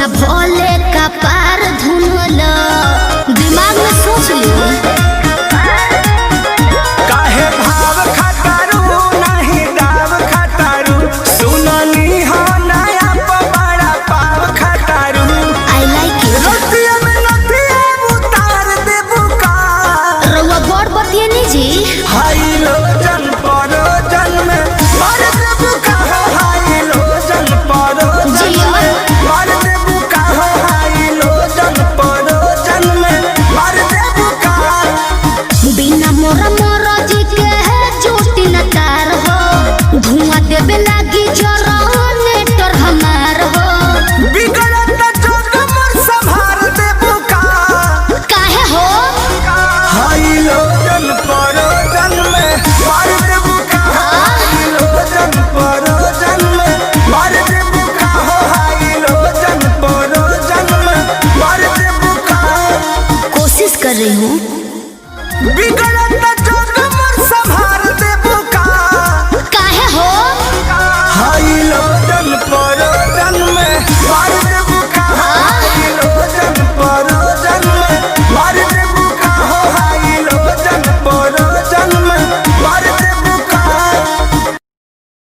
सोना भोले का पार धुनला दिमाग में सोच लियो काहे भाव खटारू नहीं दाव खटारू सुननी हो नया बड़ा पाव खटारू आई लाइक इट रतिया में नथिया उतार दे बुका रउआ बड़ बतिए नी जी हाई लो जन परो जन में मार दे बुका हो हाई लो जन परो जन में मार दे बुका हो हाई लो जन परो जन में मार दे बुका बिना मोरा मोरा जी के है चोटी न तार हो धुआं देवे लागी जनरेटर हमार हो बिगड़त जोग मोर संभार दे बुका काहे हो हाई लो जन परो जन में मार दे बुका हाई लो जन परो जन में मार दे बुका हो हाई लो जन परो जन में मार दे बुका कोशिश कर रही हूँ बिगड़त